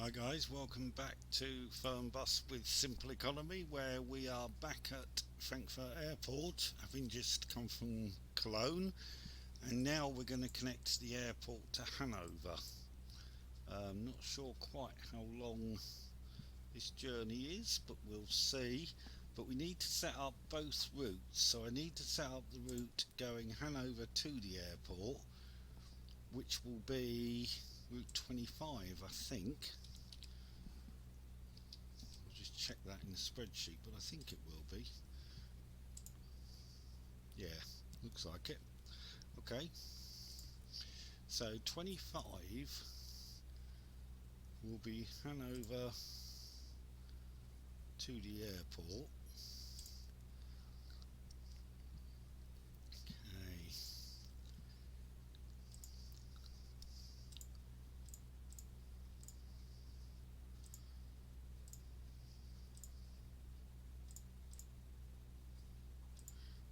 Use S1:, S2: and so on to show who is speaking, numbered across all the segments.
S1: Hi guys, welcome back to Fernbus with Simple Economy, where we are back at Frankfurt Airport, having just come from Cologne, and now we're going to connect the airport to Hanover. Not sure quite how long this journey is, but we'll see. But we need to set up both routes, so I need to set up the route going Hanover to the airport, which will be Route 25, I think. Just check that in the spreadsheet, but I think it will be. Yeah, looks like it. Okay, so 25 will be Hanover to the airport. Okay.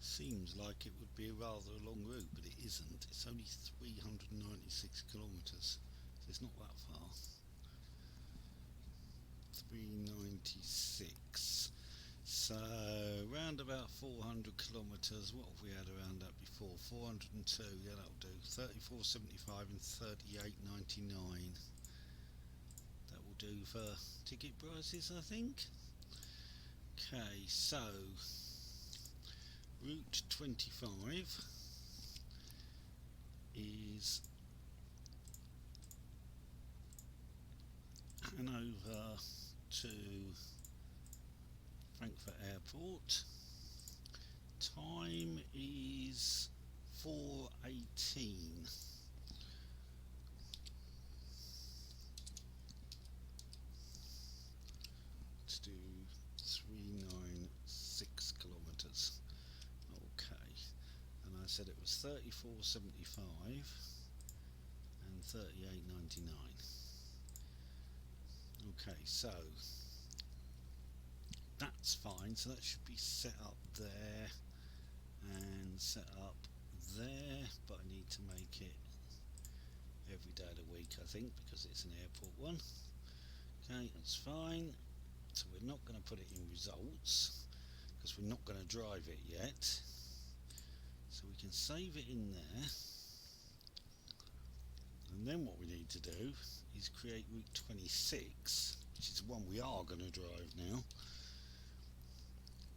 S1: Seems like it would be a rather long route, but it isn't. It's only 396 kilometres, so it's not that far. 396. So round about 400 kilometres. What have we had around that before? 402. Yeah, that'll do. 34.75 and 38.99. That will do for ticket prices, I think. Okay, so Route 25 is Hanover to Frankfurt Airport. Time is 4:18. Let's do 396 kilometres. Okay, and I said it was 34.75 and 38.99. Okay, so that's fine. So that should be set up there and set up there, but I need to make it every day of the week, I think, because it's an airport one. Okay, that's fine. So we're not going to put it in results because we're not going to drive it yet. So we can save it in there. And then what we need to do is create Route 26, which is the one we are going to drive now,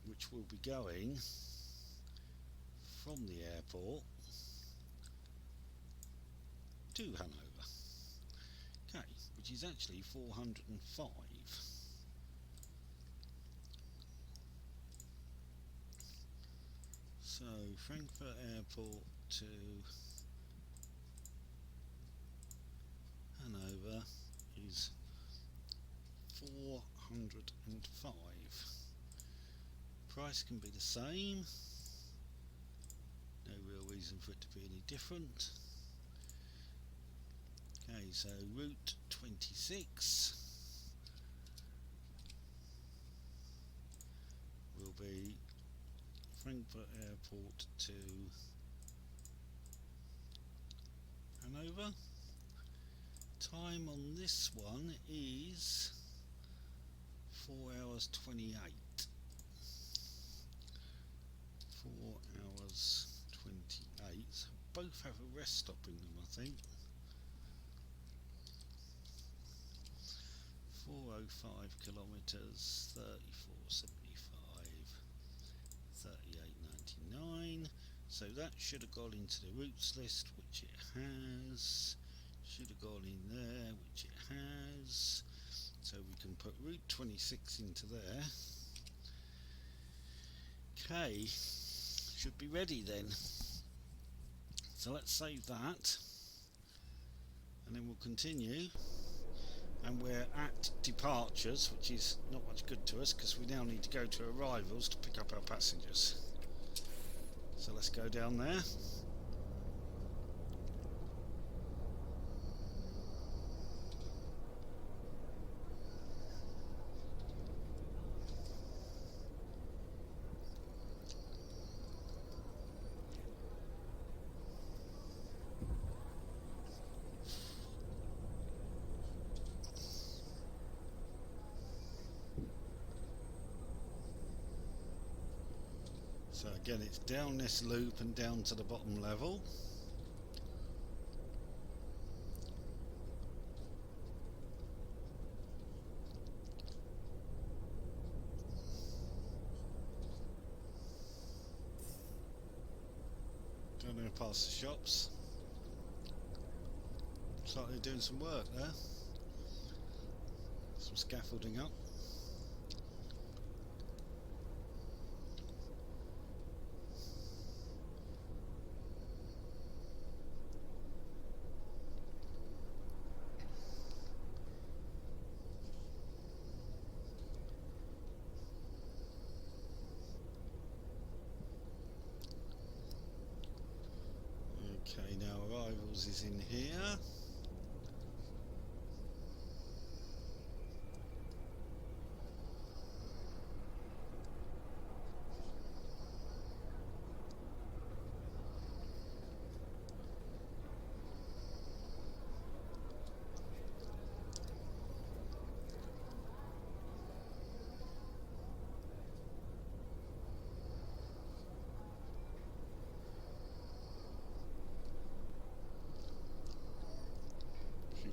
S1: which will be going from the airport to Hanover. Okay, which is actually 405. So Frankfurt Airport to Hanover is 405. Price can be the same. No real reason for it to be any different. Okay, so Route 26 will be Frankfurt Airport to Hanover. Time on this one is 4 hours 28. 4 hours 28. So both have a rest stop in them, I think. 405 kilometres, 34.75, 38.99. So that should have gone into the routes list, which it has. Should have gone in there, which it has. So we can put Route 26 into there. Okay, should be ready then. So let's save that, and then we'll continue. And we're at departures, which is not much good to us because we now need to go to arrivals to pick up our passengers. So let's go down there. So again, it's down this loop and down to the bottom level. Down there past the shops. Looks like they're doing some work there. Some scaffolding up. Okay, now arrivals is in here.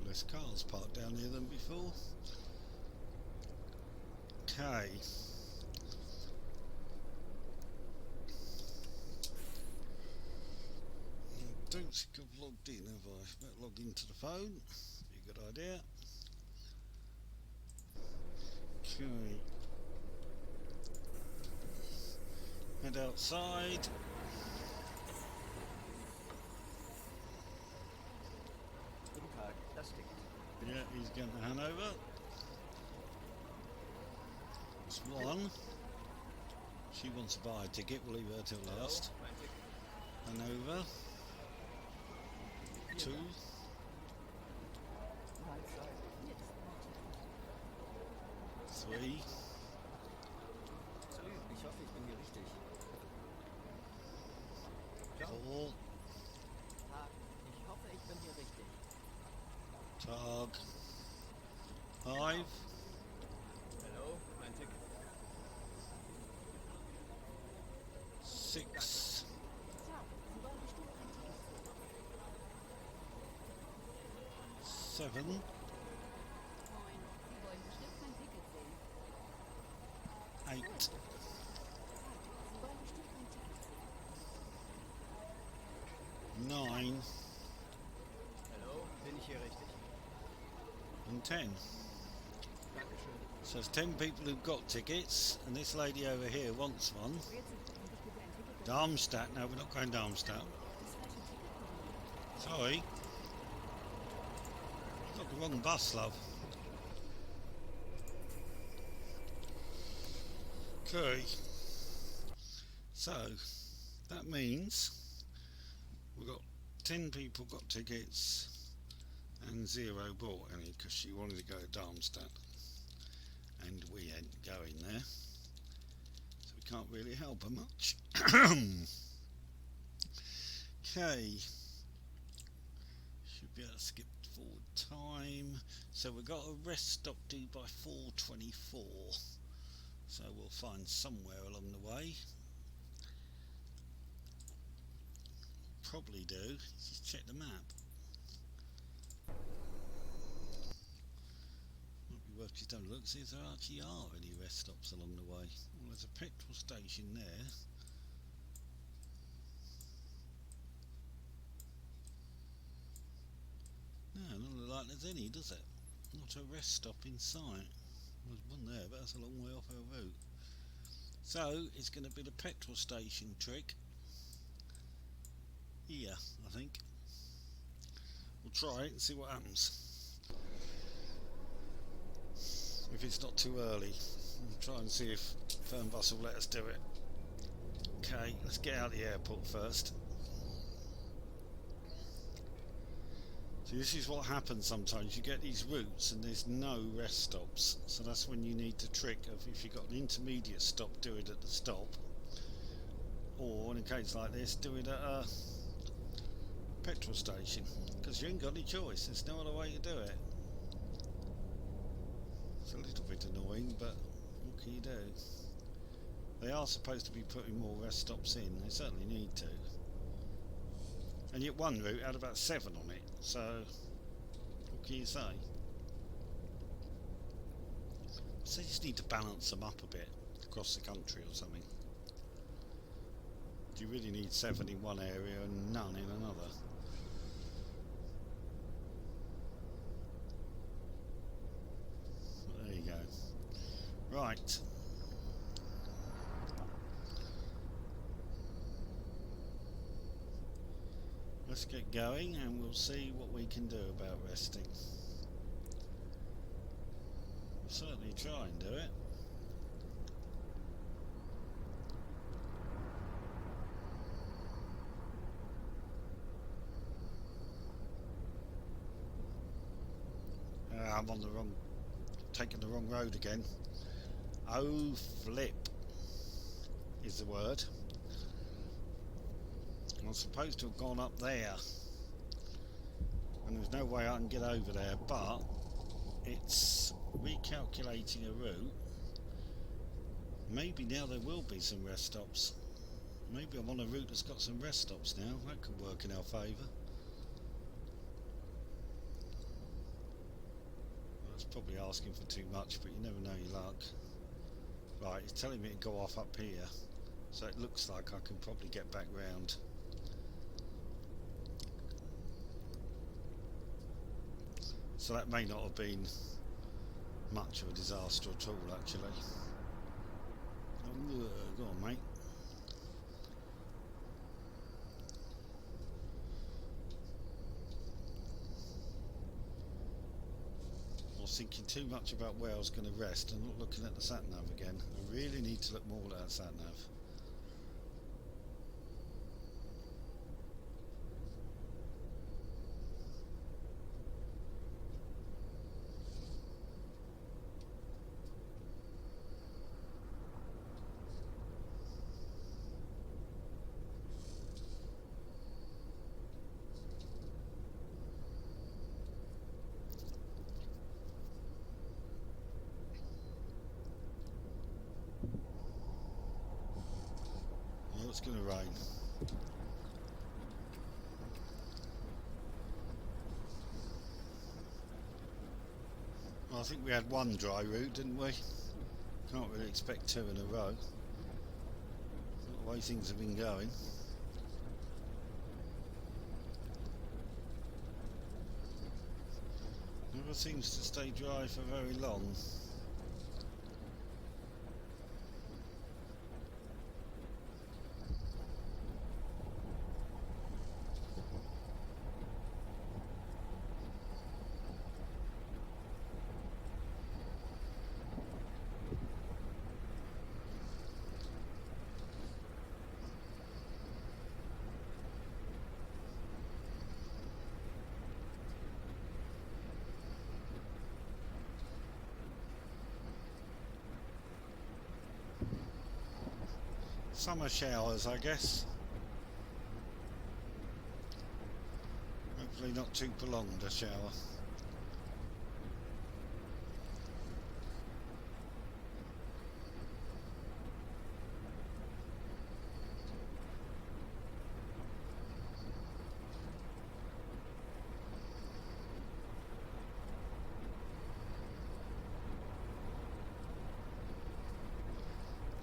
S1: Less cars parked down here than before. Okay. I don't think I've logged in, have I? Better log into the phone. Be a good idea. Okay. Head outside. Yeah, he's going to Hanover. That's one. She wants to buy a ticket, we'll leave her till last. Hanover. Two. Three. Four. Tag. 5.
S2: Hello, mein Ticket.
S1: 6. 7. 8. 9.
S2: Hallo, bin ich hier richtig?
S1: And 10.
S2: Dankeschön.
S1: So there's 10 people who've got tickets, and this lady over here wants one. Darmstadt? No, we're not going Darmstadt. Sorry. Got the wrong bus, love. Okay. So that means we've got 10 people got tickets and 0 bought any because she wanted to go to Darmstadt and we ain't going there, so we can't really help her much. Okay, should be able to skip forward time. So we've got a rest stop due by 4:24, so we'll find somewhere along the way. Probably do. Just check the map. Might be worth just having a look, see if there actually are any rest stops along the way. Well, there's a petrol station there. No, doesn't look like there's any, does it? Not a rest stop in sight. There's one there, but that's a long way off our route. So it's going to be the petrol station trick. Here, I think. We'll try it and see what happens. If it's not too early, we'll try and see if Fernbus will let us do it. Okay, let's get out of the airport first. So this is what happens sometimes. You get these routes and there's no rest stops. So that's when you need the trick of, if you've got an intermediate stop, do it at the stop. Or in a case like this, do it at a petrol station, because you ain't got any choice. There's no other way to do it. It's a little bit annoying, but what can you do? They are supposed to be putting more rest stops in. They certainly need to. And yet one route had about 7 on it. So what can you say? So you just need to balance them up a bit across the country or something. Do you really need 7 in one area and none in another? But there you go. Right. Let's get going and we'll see what we can do about resting. We'll certainly try and do it. I'm on the wrong, taking the wrong road again. Oh, flip is the word. I'm supposed to have gone up there, and there's no way I can get over there, but it's recalculating a route. Maybe now there will be some rest stops. Maybe I'm on a route that's got some rest stops now. That could work in our favour. That's probably asking for too much, but you never know your luck. Right, it's telling me to go off up here, so it looks like I can probably get back round. So that may not have been much of a disaster at all, actually. Go on, mate. I was thinking too much about where I was going to rest and not looking at the sat-nav again. I really need to look more at that sat-nav. It's going to rain. Well, I think we had one dry route, didn't we? Can't really expect 2 in a row. Not the way things have been going. Never seems to stay dry for very long. Summer showers, I guess. Hopefully not too prolonged a shower.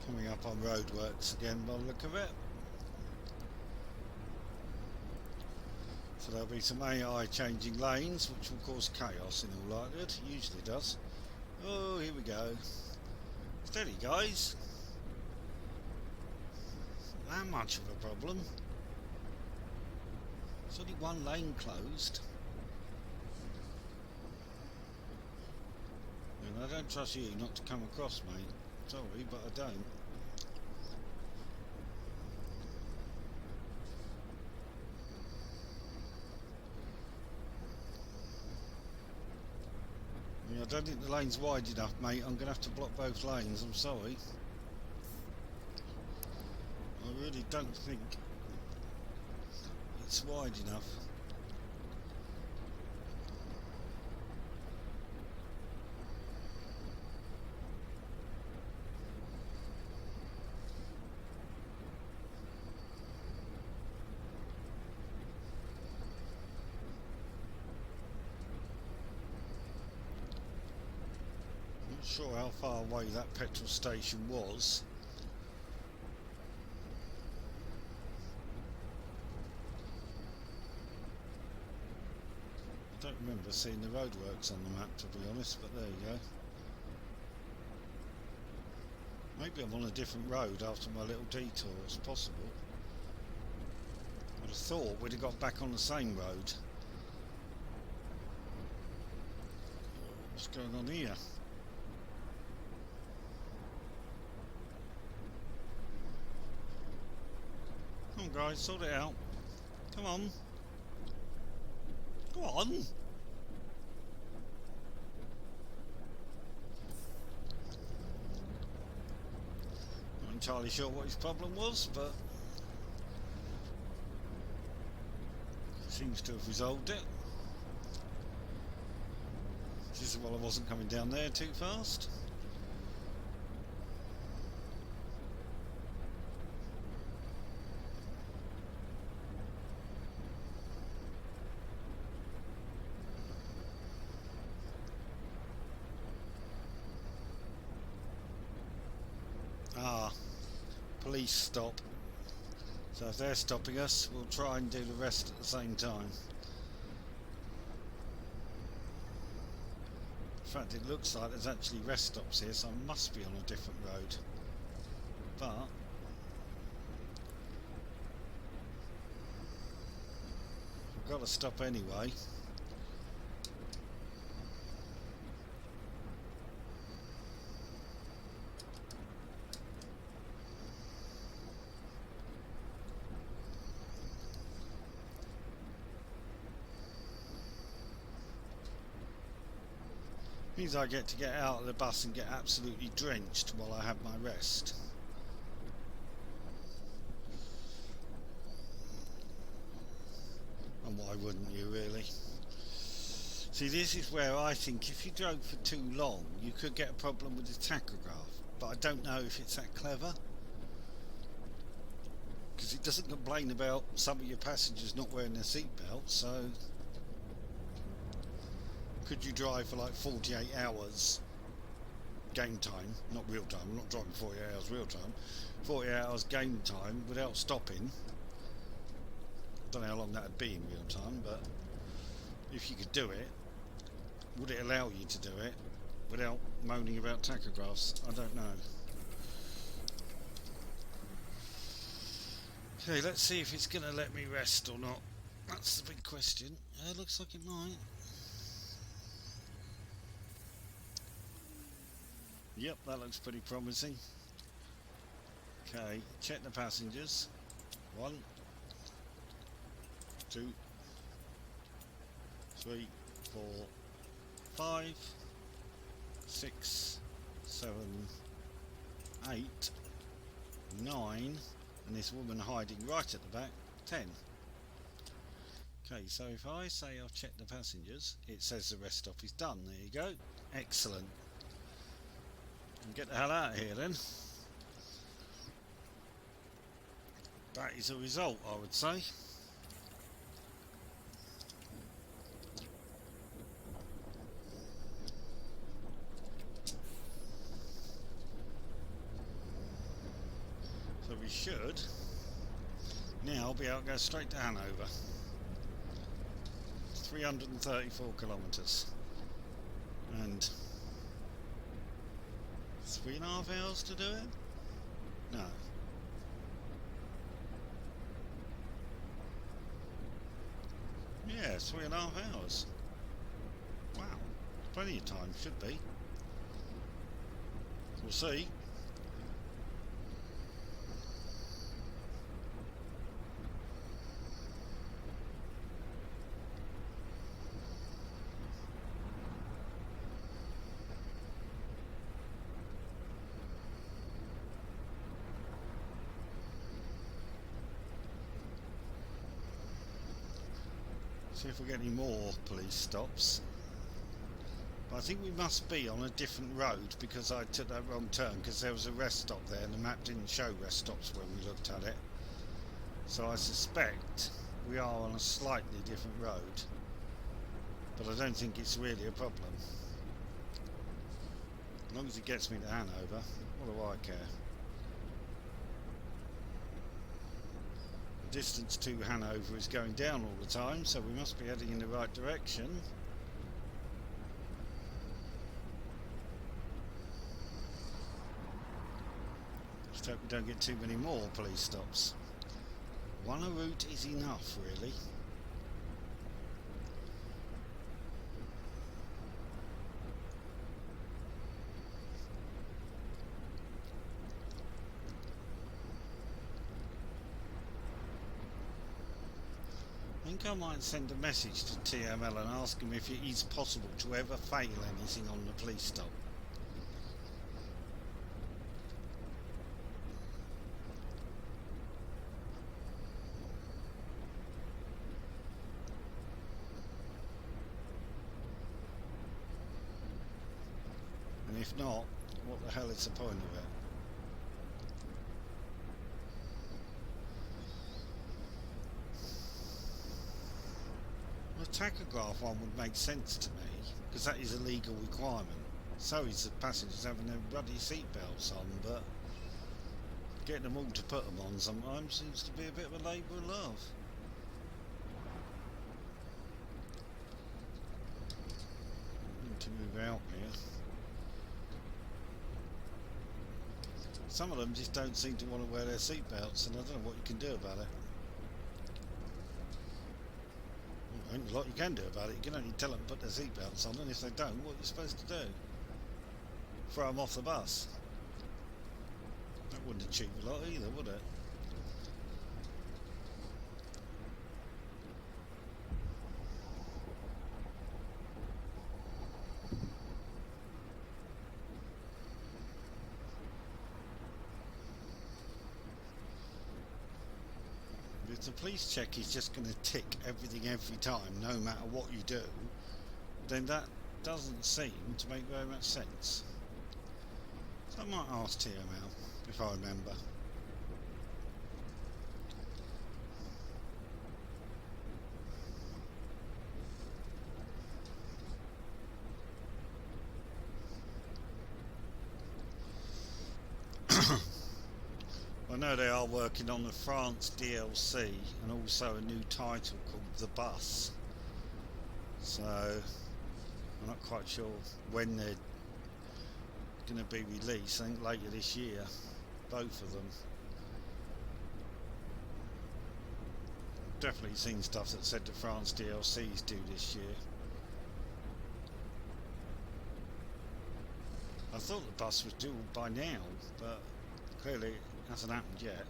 S1: Coming up on roadworks again by the look of it. So there'll be some AI changing lanes, which will cause chaos in all likelihood. It usually does. Oh, here we go. Steady, guys. Not that much of a problem. There's only one lane closed. And I don't trust you not to come across, mate. Sorry, but I don't. I don't think the lane's wide enough, mate. I'm going to have to block both lanes. I'm sorry. I really don't think it's wide enough. sure how far away that petrol station was. I don't remember seeing the roadworks on the map, to be honest, but there you go. Maybe I'm on a different road after my little detour, it's possible. I'd have thought we'd have got back on the same road. What's going on here? Come on guys, sort it out. Come on. Go on. Not entirely sure what his problem was, but seems to have resolved it. Just as well I wasn't coming down there too fast. Ah, police stop. So if they're stopping us, we'll try and do the rest at the same time. In fact, it looks like there's actually rest stops here, so I must be on a different road. But I've got to stop anyway. Means I get to get out of the bus and get absolutely drenched while I have my rest. And why wouldn't you, really? See, this is where I think if you drove for too long, you could get a problem with the tachograph. But I don't know if it's that clever. Because it doesn't complain about some of your passengers not wearing their seatbelts, so could you drive for like 48 hours game time, not real time, I'm not driving 48 hours real time, 48 hours game time without stopping? I don't know how long that would be in real time, but if you could do it, would it allow you to do it without moaning about tachographs? I don't know. Okay, let's see if it's going to let me rest or not. That's the big question. Looks like it might. Yep, that looks pretty promising. Okay, check the passengers. 1, 2, 3, 4, 5, 6, 7, 8, 9, and this woman hiding right at the back, 10. Okay, so if I say I've checked the passengers, it says the rest stop is done. There you go. Excellent. And get the hell out of here then. That is a result, I would say. So we should now be able to go straight to Hanover. 334 kilometres. And 3.5 hours to do it? No. Yeah, 3.5 hours. Wow. Plenty of time, should be. We'll see. See if we get any more police stops. But I think we must be on a different road because I took that wrong turn, because there was a rest stop there and the map didn't show rest stops when we looked at it. So I suspect we are on a slightly different road, but I don't think it's really a problem. As long as it gets me to Hanover, what do I care? The distance to Hanover is going down all the time, so we must be heading in the right direction. Just hope we don't get too many more police stops. One a route is enough, really. I think I might send a message to TML and ask him if it is possible to ever fail anything on the police stop. And if not, what the hell is the point of it? The tachograph one would make sense to me, because that is a legal requirement. So is the passengers having their bloody seatbelts on, but getting them all to put them on sometimes seems to be a bit of a labour of love. Need to move out here. Some of them just don't seem to want to wear their seatbelts, and I don't know what you can do about it. There ain't a lot you can do about it. You can only tell them to put their seatbelts on, and if they don't, what are you supposed to do? Throw them off the bus? That wouldn't achieve a lot either, would it? If the police check is just going to tick everything every time, no matter what you do, then that doesn't seem to make very much sense. So I might ask TML if I remember. I know they are working on the France DLC and also a new title called The Bus. So I'm not quite sure when they're going to be released. I think later this year, both of them. Definitely seen stuff that said the France DLC is due this year. I thought the bus was due by now, but clearly it hasn't happened yet.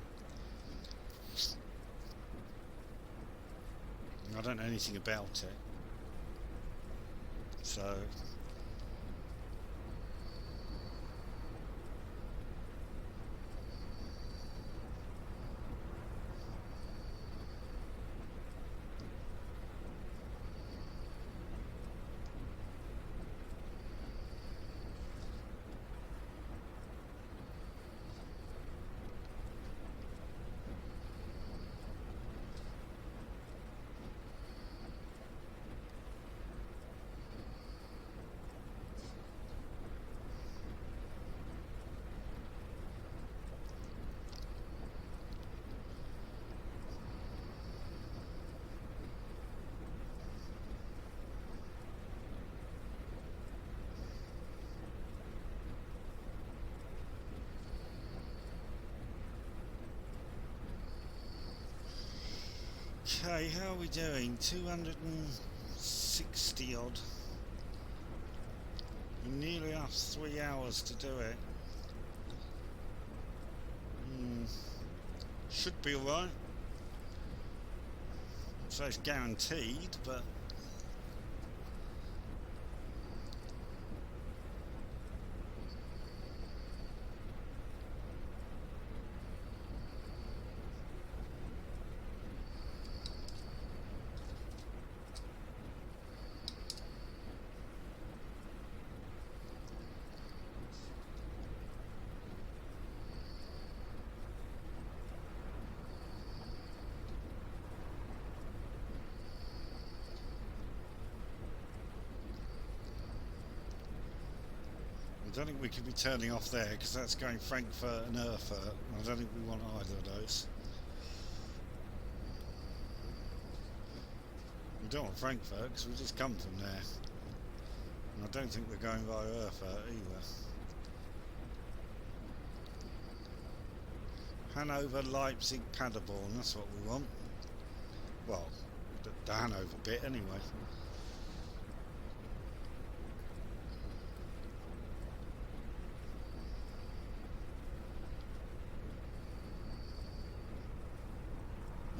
S1: I don't know anything about it, so okay, how are we doing? 260 odd. And nearly up 3 hours to do it. Should be alright. So it's guaranteed, but don't think we could be turning off there because that's going Frankfurt and Erfurt. I don't think we want either of those. We don't want Frankfurt because we just come from there. And I don't think we're going via Erfurt either. Hanover, Leipzig, Paderborn, that's what we want. Well, the Hanover bit anyway.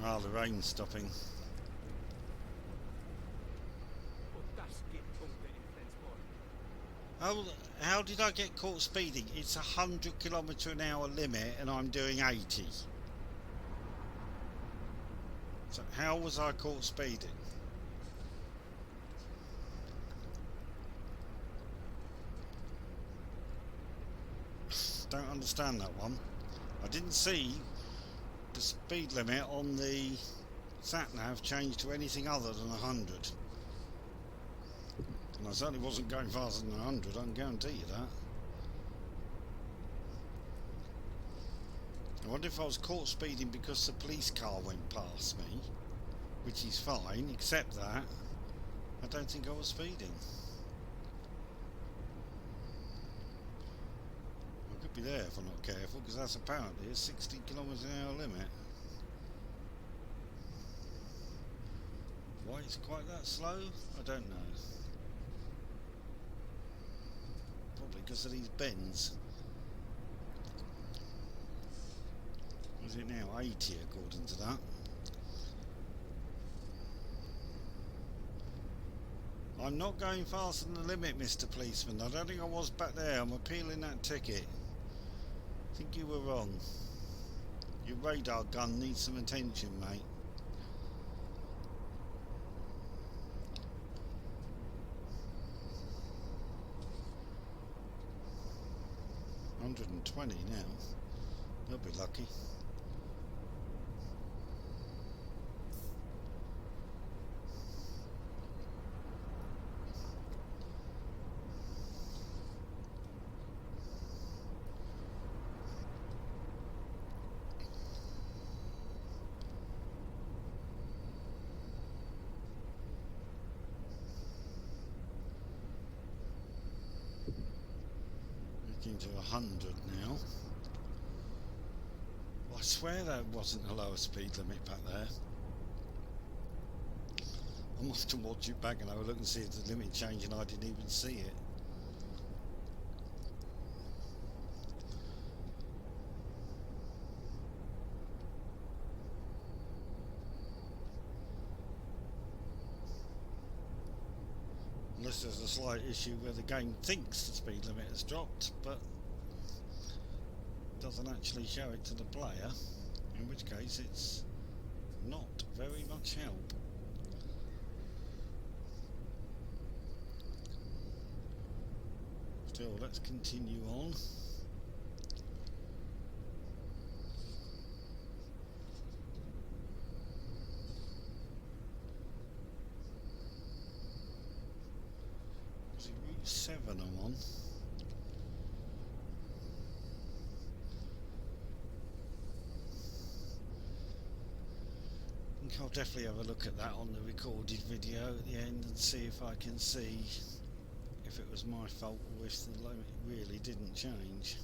S1: Ah, the rain's stopping.
S2: Und das gibt Punkte in Flensburg.
S1: Oh, how did I get caught speeding? It's 100 km/h limit and I'm doing 80. So how was I caught speeding? Don't understand that one. I didn't see the speed limit on the sat-nav change to anything other than 100. And I certainly wasn't going faster than 100, I can guarantee you that. I wonder if I was caught speeding because the police car went past me, which is fine, except that I don't think I was speeding. I could be there if I'm not careful, because that's apparently a 60 km/h limit. Why it's quite that slow? I don't know. Probably because of these bends. Is it now 80 according to that? I'm not going faster than the limit, Mr. Policeman. I don't think I was back there. I'm appealing that ticket. I think you were wrong. Your radar gun needs some attention, mate. $120 now. They'll be lucky. To 100 now. Well, I swear there wasn't a lower speed limit back there. I must have watched it back and have a look and see if the limit changed and I didn't even see it. Unless there's a slight issue where the game thinks the speed limit has dropped, but doesn't actually show it to the player, in which case it's not very much help. Still, let's continue on. Route 7 I'm on. I think I'll definitely have a look at that on the recorded video at the end and see if I can see if it was my fault or if the limit really didn't change.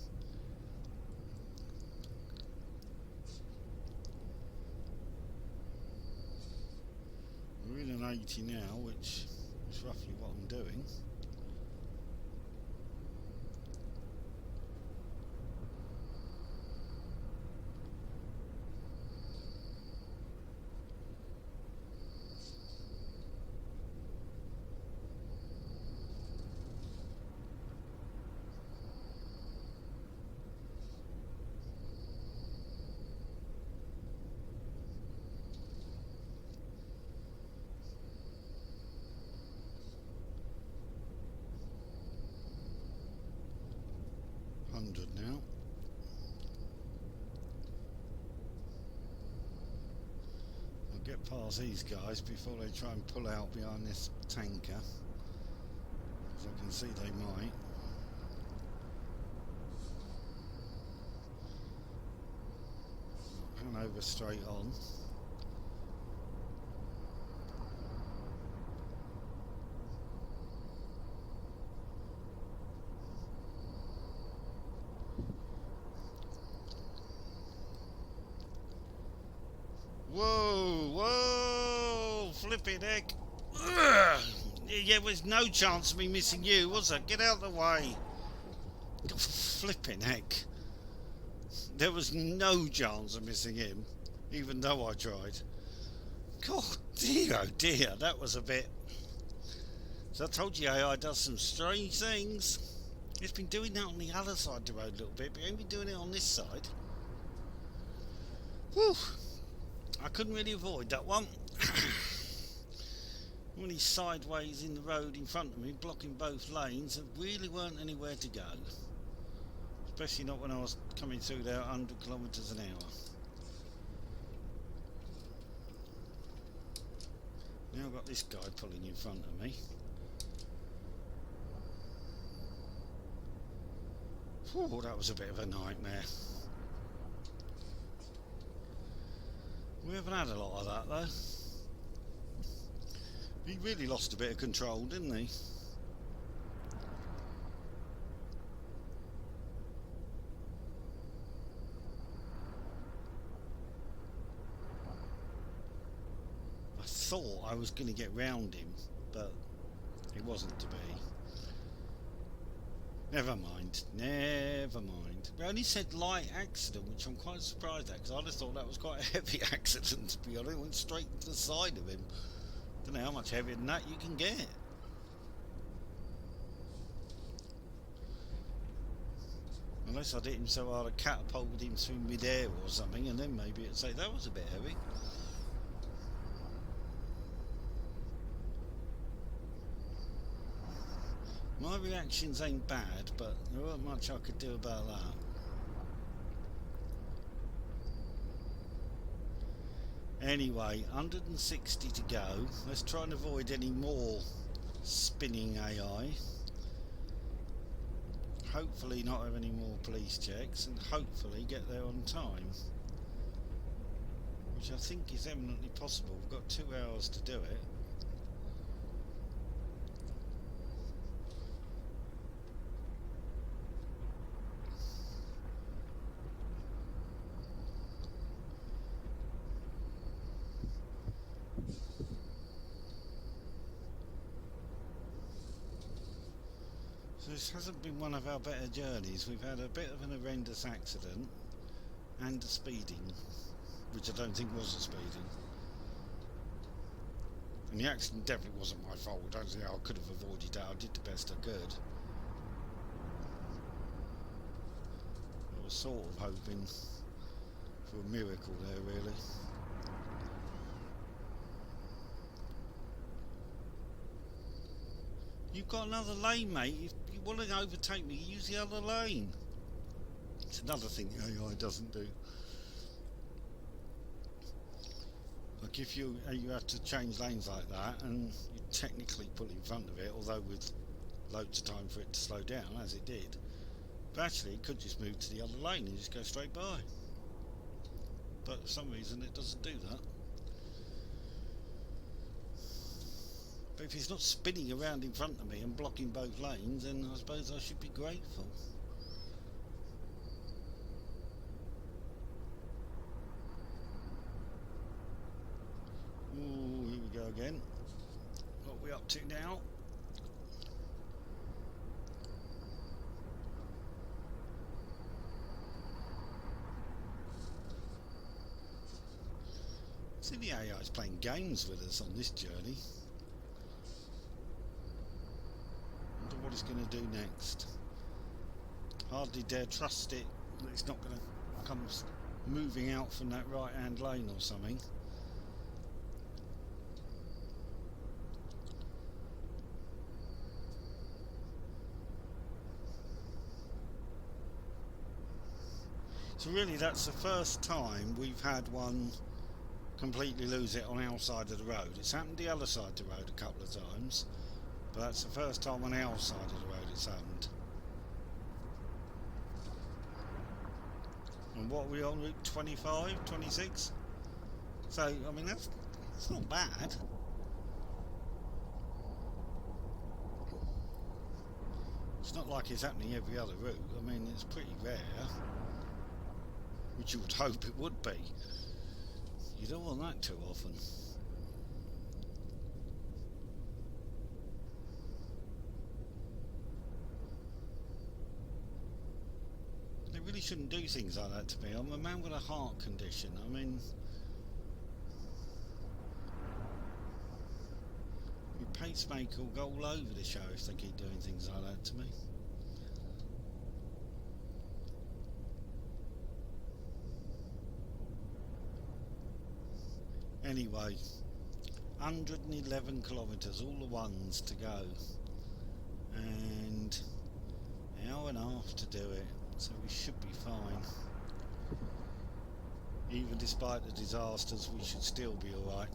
S1: We're in an 80 now, which is roughly what I'm doing. Now. I'll get past these guys before they try and pull out behind this tanker, as I can see they might. run over straight on. Whoa, whoa, flipping heck. Ugh. Yeah, there was no chance of me missing you, was there? Get out of the way. Flipping heck. There was no chance of missing him, even though I tried. God dear, oh dear, that was a bit... So I told you AI does some strange things. It's been doing that on the other side of the road a little bit, but it ain't been doing it on this side. Whew. I couldn't really avoid that one. When he's sideways in the road in front of me, blocking both lanes, there really weren't anywhere to go. Especially not when I was coming through there at 100 kilometres an hour. Now I've got this guy pulling in front of me. Whew, that was a bit of a nightmare. We haven't had a lot of that though. He really lost a bit of control, didn't he? I thought I was going to get round him, but it wasn't to be. Never mind, never mind. We only said light accident, which I'm quite surprised at, because I just thought that was quite a heavy accident, to be honest. It went straight into the side of him. Don't know how much heavier than that you can get. Unless I'd hit him so hard I catapulted him through mid-air or something, and then maybe it'd say that was a bit heavy. My reactions ain't bad, but there wasn't much I could do about that. Anyway, 160 to go. Let's try and avoid any more spinning AI. Hopefully not have any more police checks, and hopefully get there on time. Which I think is eminently possible. We've got 2 hours to do it. So this hasn't been one of our better journeys. We've had a bit of an horrendous accident and a speeding, which I don't think was a speeding. And the accident definitely wasn't my fault. I don't think I could have avoided that. I did the best I could. I was sort of hoping for a miracle there, really. You've got another lane, mate. If you want to overtake me, use the other lane. It's another thing AI doesn't do. Like if you have to change lanes like that, and you technically pull in front of it, although with loads of time for it to slow down, as it did. But actually, it could just move to the other lane and just go straight by. But for some reason, it doesn't do that. But if it's not spinning around in front of me and blocking both lanes, then I suppose I should be grateful. Ooh, here we go again. What are we up to now? See, the AI is playing games with us on this journey. Wonder what it's going to do next. Hardly dare trust it that it's not going to come moving out from that right hand lane or something. So really that's the first time we've had one completely lose it on our side of the road. It's happened the other side of the road a couple of times, but that's the first time on our side of the road it's happened. And what are we on, route 25, 26? So, I mean, that's not bad. It's not like it's happening every other route. I mean, it's pretty rare, which you would hope it would be. You don't want that too often. They really shouldn't do things like that to me. I'm a man with a heart condition. I mean, your pacemaker will go all over the show if they keep doing things like that to me. Anyway, 111 kilometres, all the ones to go, and an hour and a half to do it, so we should be fine. Even despite the disasters, we should still be alright.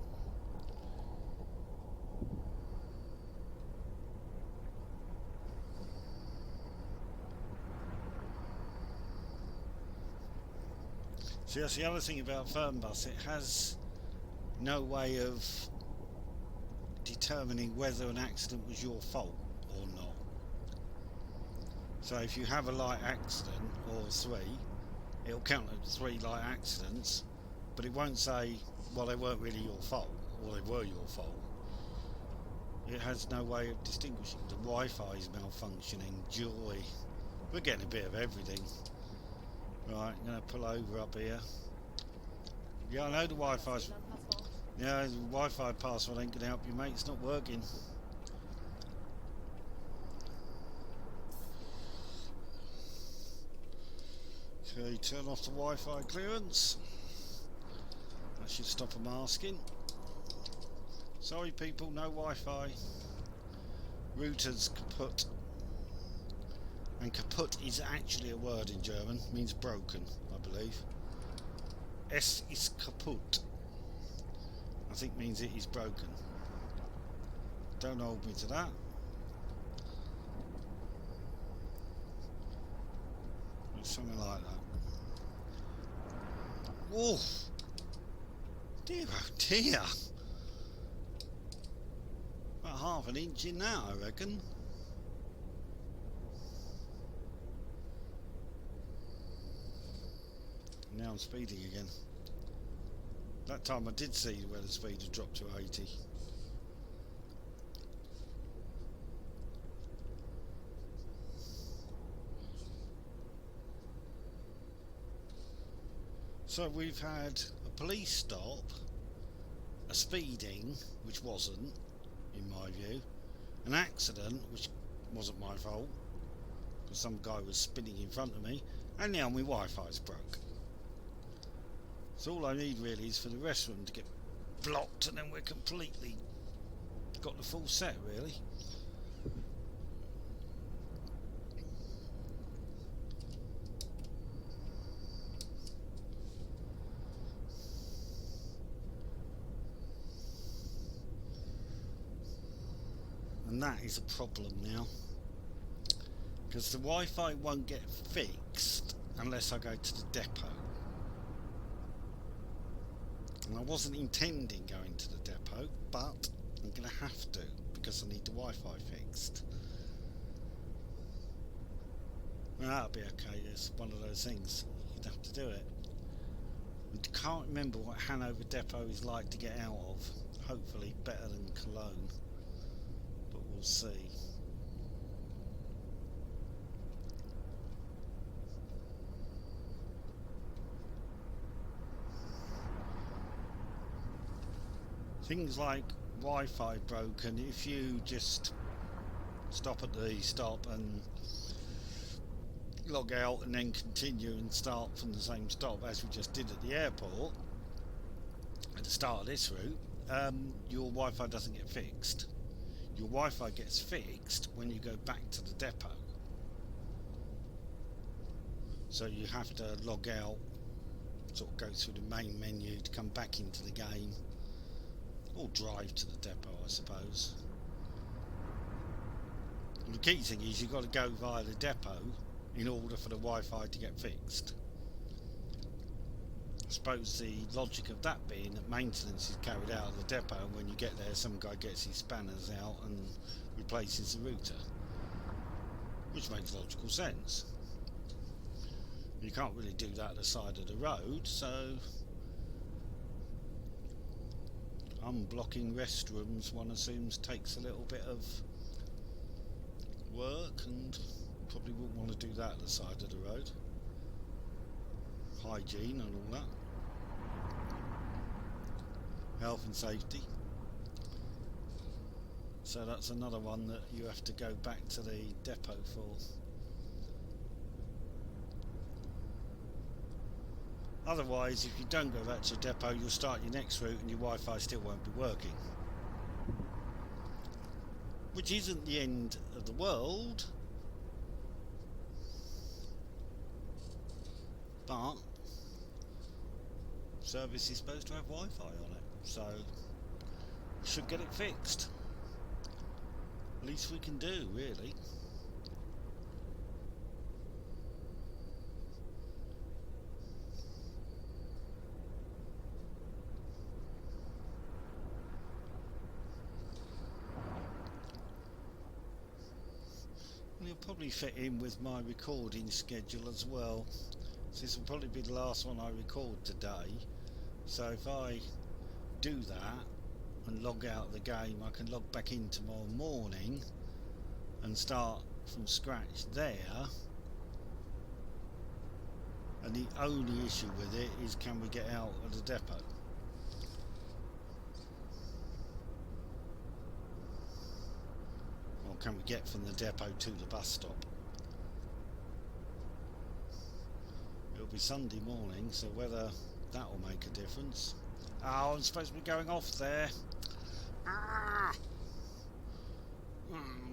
S1: See, that's the other thing about Fernbus, it has no way of determining whether an accident was your fault or not. So if you have a light accident, or 3, it'll count as 3 light accidents, but it won't say, well, they weren't really your fault, or they were your fault. It has no way of distinguishing. The Wi-Fi is malfunctioning, joy. We're getting a bit of everything. Right, I'm going to pull over up here. Yeah, I know the Wi-Fi's... Yeah, the Wi-Fi password ain't going to help you, mate. It's not working. Okay, turn off the Wi-Fi clearance. That should stop them asking. Sorry people, no Wi-Fi. Routers kaput. And kaput is actually a word in German, means broken, I believe. Es ist kaputt, I think means it is broken. Don't hold me to that. It's something like that. Oh, dear oh dear. About half an inch in that, I reckon. Now I'm speeding again. That time I did see where the speed had dropped to 80. So we've had a police stop, a speeding, which wasn't, in my view, an accident, which wasn't my fault, because some guy was spinning in front of me, and now my Wi-Fi's broke. So all I need really is for the restroom to get blocked, and then we're completely got the full set really. And that is a problem now, because the Wi-Fi won't get fixed unless I go to the depot. And I wasn't intending going to the depot, but I'm going to have to, because I need the Wi-Fi fixed. Well, that'll be okay. It's one of those things. You'd have to do it. I can't remember what Hanover depot is like to get out of. Hopefully better than Cologne, but we'll see. Things like Wi-Fi broken, if you just stop at the stop and log out and then continue and start from the same stop as we just did at the airport at the start of this route, your Wi-Fi doesn't get fixed. Your Wi-Fi gets fixed when you go back to the depot. So you have to log out, sort of go through the main menu to come back into the game. Or drive to the depot, I suppose. And the key thing is you've got to go via the depot in order for the Wi-Fi to get fixed. I suppose the logic of that being that maintenance is carried out at the depot, and when you get there some guy gets his spanners out and replaces the router, which makes logical sense. You can't really do that at the side of the road, so unblocking restrooms, one assumes, takes a little bit of work, and probably wouldn't want to do that at the side of the road. Hygiene and all that. Health and safety. So that's another one that you have to go back to the depot for. Otherwise, if you don't go back to the depot, you'll start your next route and your Wi-Fi still won't be working. Which isn't the end of the world, but service is supposed to have Wi-Fi on it, so we should get it fixed. Least we can do, really. It'll probably fit in with my recording schedule as well. So this will probably be the last one I record today. So if I do that and log out of the game, I can log back in tomorrow morning and start from scratch there. And the only issue with it is, can we get out of the depot? Or can we get from the depot to the bus stop? It'll be Sunday morning, so whether that will make a difference. Oh, I'm supposed to be going off there.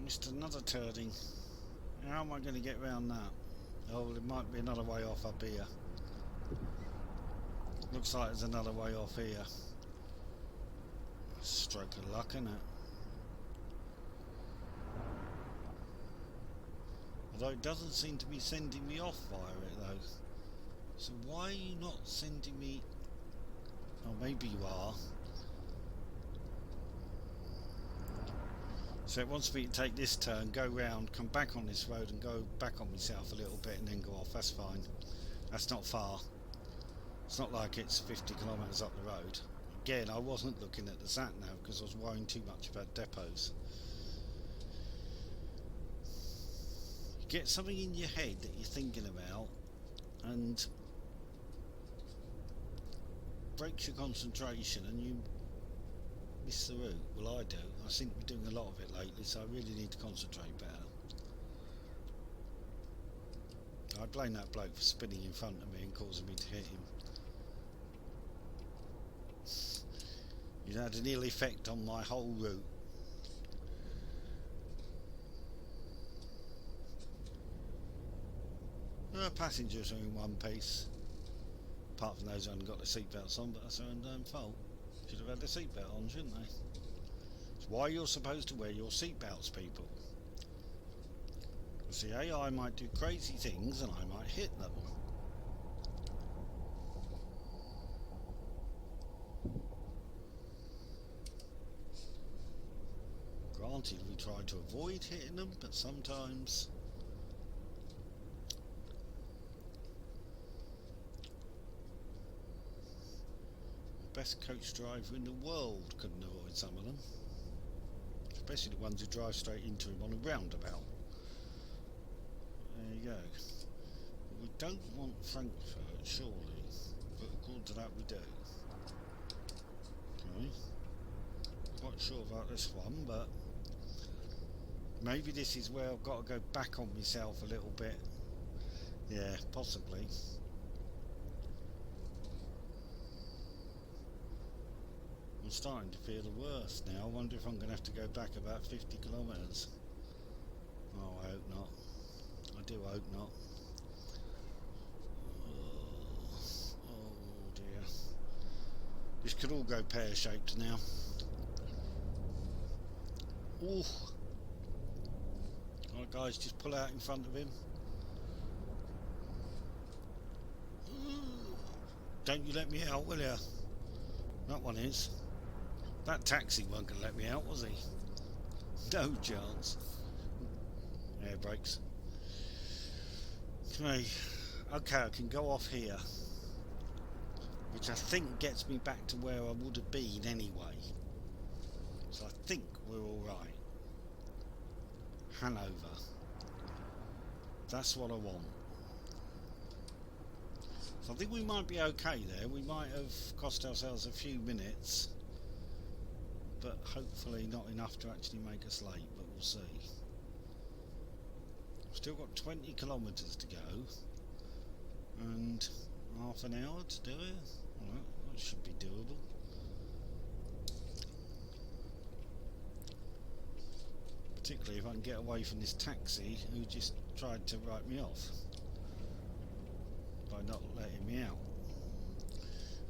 S1: Missed another turding. How am I going to get round that? Oh, well, it might be another way off up here. Looks like there's another way off here. Stroke of luck, isn't it? Although it doesn't seem to be sending me off via it though. So why are you not sending me... Oh, maybe you are. So it wants me to take this turn, go round, come back on this road and go back on myself a little bit and then go off. That's fine. That's not far. It's not like it's 50 kilometres up the road. Again, I wasn't looking at the sat-nav because I was worrying too much about depots. You get something in your head that you're thinking about and breaks your concentration and you miss the route. Well, I do. I seem to be doing a lot of it lately, so I really need to concentrate better. I blame that bloke for spinning in front of me and causing me to hit him. It had an ill effect on my whole route. Passengers are in one piece. Apart from those who haven't got their seatbelts on, but that's their own damn fault. Should have had their seatbelt on, shouldn't they? It's why you're supposed to wear your seatbelts, people. Because the AI might do crazy things and I might hit them. Granted, we try to avoid hitting them, but sometimes... Best coach driver in the world couldn't avoid some of them, especially the ones who drive straight into him on a roundabout. There you go. We don't want Frankfurt, surely, but according to that we do. Okay. Quite sure about this one, but maybe this is where I've got to go back on myself a little bit. Yeah, possibly. I'm starting to feel the worst now. I wonder if I'm going to have to go back about 50 kilometres. Oh, I hope not. I do hope not. Oh dear. This could all go pear-shaped now. Ooh. Alright guys, just pull out in front of him. Don't you let me out, will ya? That one is. That taxi weren't going to let me out, was he? No chance. Air brakes. Okay, I can go off here, which I think gets me back to where I would have been anyway. So I think we're alright. Hanover. That's what I want. So I think we might be okay there. We might have cost ourselves a few minutes, but hopefully not enough to actually make us late, but we'll see. Still got 20 kilometres to go and half an hour to do it. Well, that should be doable. Particularly if I can get away from this taxi who just tried to write me off by not letting me out.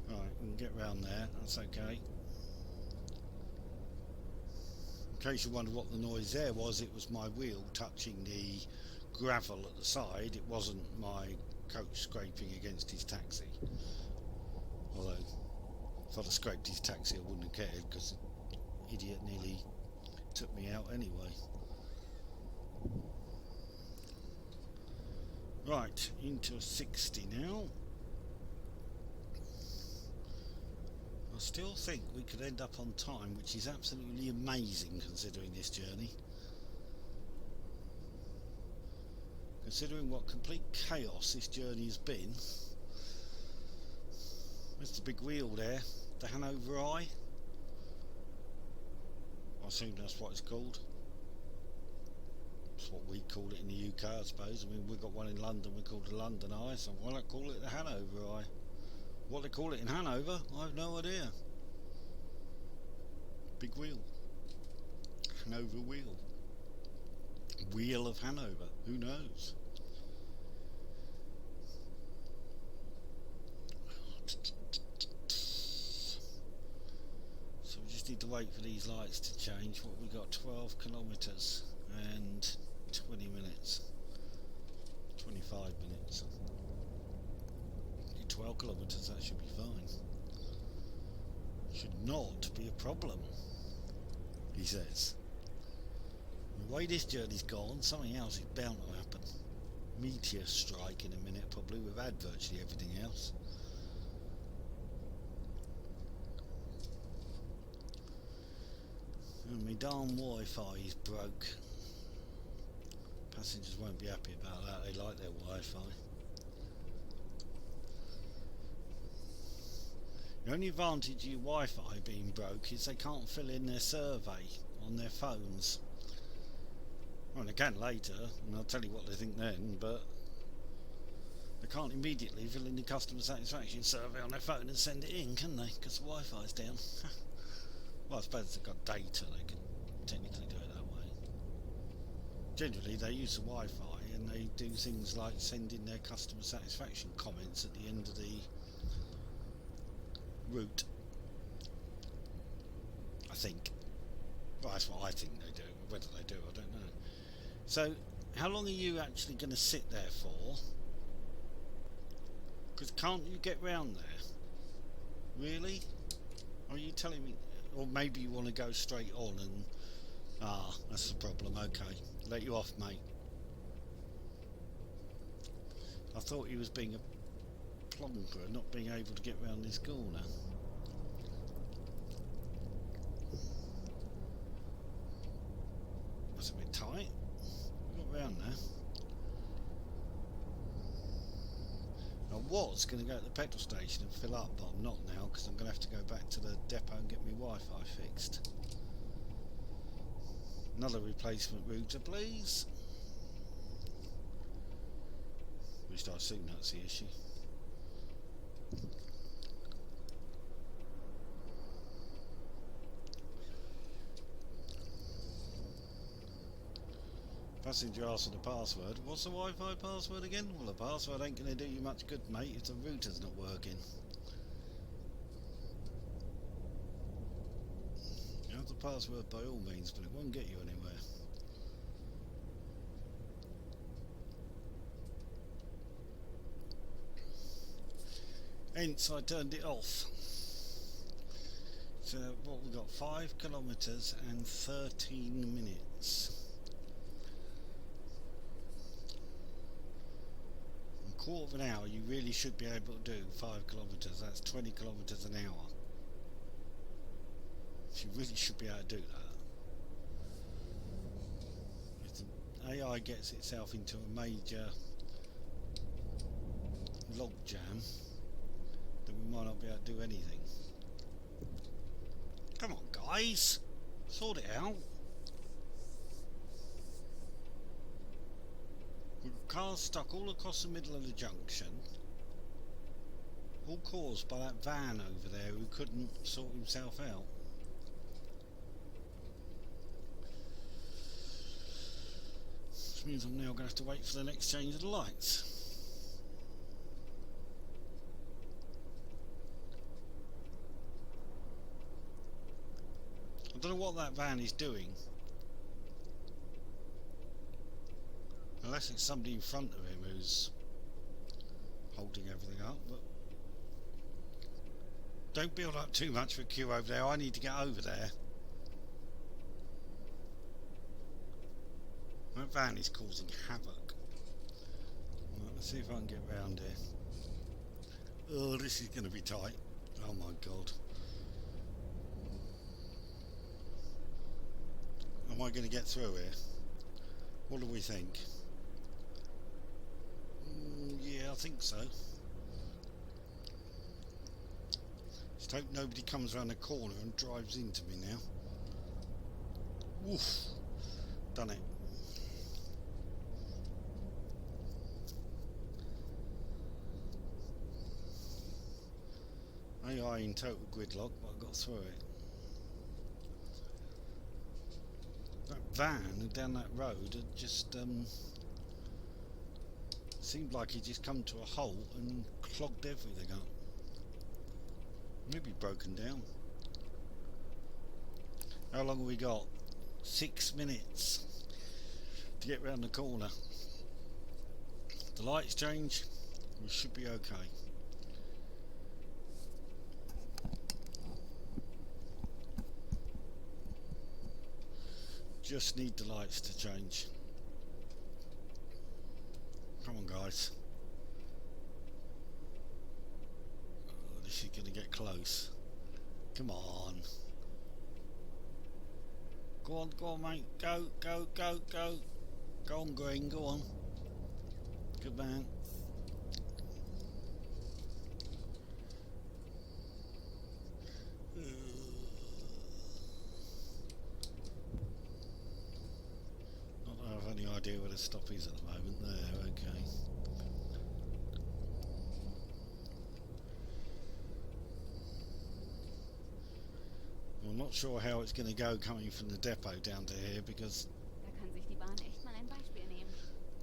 S1: Right, we can get round there, that's okay. In case you wonder what the noise there was, it was my wheel touching the gravel at the side. It wasn't my coach scraping against his taxi. Although, if I'd have scraped his taxi I wouldn't have cared, because the idiot nearly took me out anyway. Right, into a 60 now. I still think we could end up on time, which is absolutely amazing considering this journey. Considering what complete chaos this journey has been. There's the big wheel there, the Hanover Eye. I assume that's what it's called. That's what we call it in the UK, I suppose. I mean, we've got one in London, we call it the London Eye, so why not call it the Hanover Eye? What they call it in Hanover, I have no idea. Big wheel. Hanover wheel. Wheel of Hanover, who knows? So we just need to wait for these lights to change. What we got, 12 kilometres and 20 minutes. 25 minutes. 12 kilometres, that should be fine. Should not be a problem, he says. The way this journey's gone, something else is bound to happen. Meteor strike in a minute, probably. We've had virtually everything else. And my darn Wi-Fi is broke. Passengers won't be happy about that. They like their Wi-Fi. The only advantage of your Wi-Fi being broke is they can't fill in their survey on their phones. Well, they can later, and I'll tell you what they think then, but they can't immediately fill in the customer satisfaction survey on their phone and send it in, can they? Because the Wi-Fi's down. Well, I suppose they've got data, they can technically do it that way. Generally, they use the Wi-Fi and they do things like sending their customer satisfaction comments at the end of the route, I think. Well, that's what I think they do. Whether they do, I don't know. So, how long are you actually going to sit there for? Because can't you get round there? Really? Are you telling me? Or maybe you want to go straight on and... Ah, that's the problem. Okay. Let you off, mate. I thought he was being a plonker, not being able to get round this corner. That's a bit tight. Got round there. I was going to go to the petrol station and fill up, but I'm not now because I'm going to have to go back to the depot and get my Wi-Fi fixed. Another replacement router, please. At least I assume that's the issue. Passenger asked for the password. What's the Wi-Fi password again? Well, the password ain't going to do you much good, mate, if the router's not working. You have the password by all means, but it won't get you anywhere. Hence I turned it off. So what we got, 5 kilometres and 13 minutes. In a quarter of an hour you really should be able to do 5 kilometres. That's 20 kilometres an hour. You really should be able to do that. If the AI gets itself into a major log jam, then we might not be able to do anything. Come on, guys, sort it out. We've got cars stuck all across the middle of the junction, all caused by that van over there who couldn't sort himself out. Which means I'm now going to have to wait for the next change of the lights. I don't know what that van is doing, unless it's somebody in front of him who's holding everything up, but don't build up too much for a queue over there. I need to get over there. That van is causing havoc. Right, let's see if I can get round here. Oh, this is going to be tight. Oh my god. Am I going to get through here? What do we think? Yeah, I think so. Just hope nobody comes around the corner and drives into me now. Woof. Done it. AI in total gridlock, but I got through it. That van down that road had just seemed like he just come to a halt and clogged everything up. Maybe broken down. How long have we got? 6 minutes to get round the corner. The lights change, we should be okay. Just need the lights to change. Come on, guys. Oh, this is going to get close. Come on. Go on, mate. Go. Go on, Green, go on. Good man. Not that I have any idea where the stop is at the moment. There, okay. I'm not sure how it's going to go coming from the depot down to here because...
S3: Da kann sich die Bahn echt mal ein Beispiel nehmen.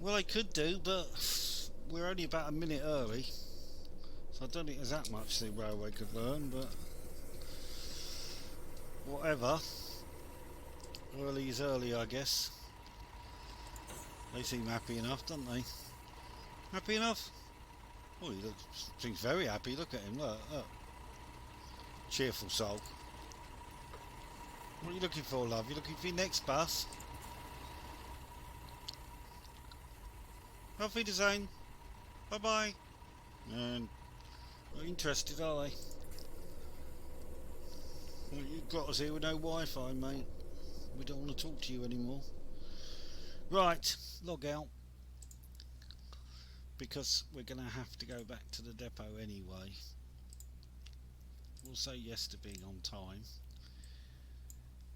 S1: Well, they could do, but we're only about a minute early. So I don't think there's that much the railway could learn, but... whatever. Early is early, I guess. They seem happy enough, don't they? Happy enough? Oh, he seems very happy. Look at him, look. Cheerful soul. What are you looking for, love? You looking for your next bus? Auf Wiedersehen. Bye-bye. And not interested, are they? Well, you've got us here with no Wi-Fi, mate. We don't want to talk to you anymore. Right, log out. Because we're going to have to go back to the depot anyway. We'll say yes to being on time.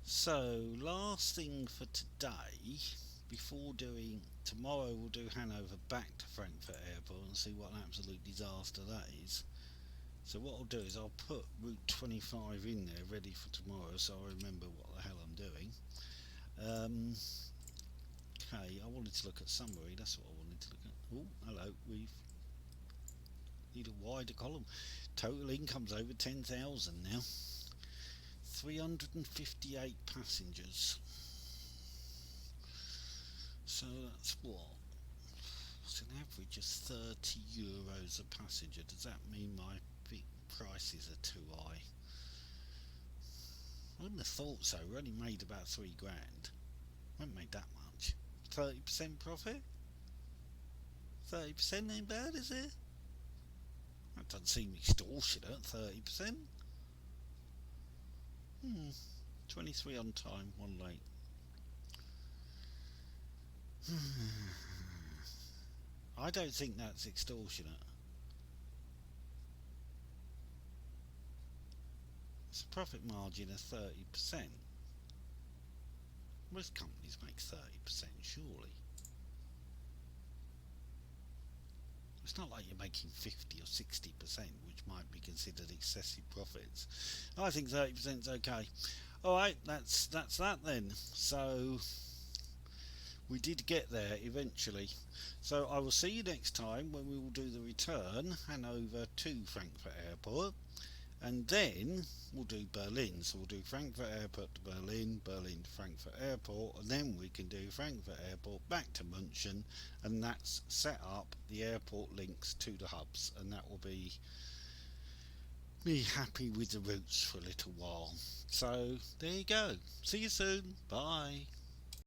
S1: So, last thing for today, before doing, tomorrow we'll do Hanover back to Frankfurt Airport and see what an absolute disaster that is. So what I'll do is I'll put Route 25 in there ready for tomorrow so I remember what the hell I'm doing. Okay, I wanted to look at summary, that's what I wanted to look at. Oh, hello, we need a wider column. Total income's over 10,000 now. 358 passengers. So that's what? It's an average of €30 a passenger. Does that mean my fee prices are too high. I wouldn't have thought so. We only made about £3,000. We haven't made that much. 30% profit? 30% ain't bad, is it? That doesn't seem extortionate, 30%. 23 on time, 1 late. I don't think that's extortionate. It's a profit margin of 30%. Most companies make 30%, surely. It's not like you're making 50 or 60%, which might be considered excessive profits. I think 30% is okay. Alright, that's that then. So we did get there eventually. So I will see you next time when we will do the return Hanover to Frankfurt Airport, and then we'll do Berlin. So we'll do Frankfurt Airport to Berlin, Berlin to Frankfurt Airport, and then we can do Frankfurt Airport back to München, and that's set up the airport links to the hubs, and that will be me happy with the routes for a little while. So there you go. See you soon. Bye.